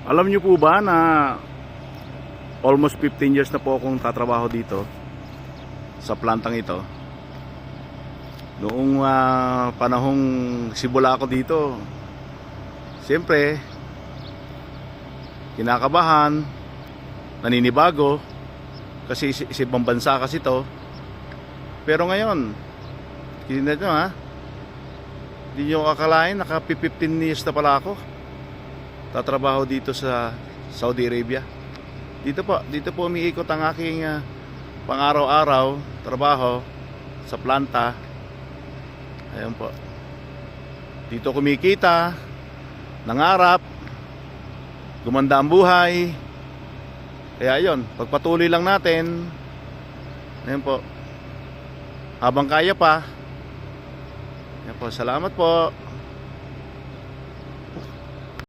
Alam niyo po ba na almost 15 years na po akong tatrabaho dito sa plantang ito. Noong panahong simula ako dito, siyempre kinakabahan, naninibago kasi isibang bansa kasi to. Pero ngayon, hindi na nyo hindi nyo akalain, naka 15 years na pala ako tatrabaho dito sa Saudi Arabia. Dito po umiikot ang aking pang-araw-araw trabaho sa planta. Ayun po. Dito kumikita, nangarap, gumanda ang buhay. Kaya ayun, pagpatuloy lang natin. Ayun po. Habang kaya pa. Ayun po, salamat po.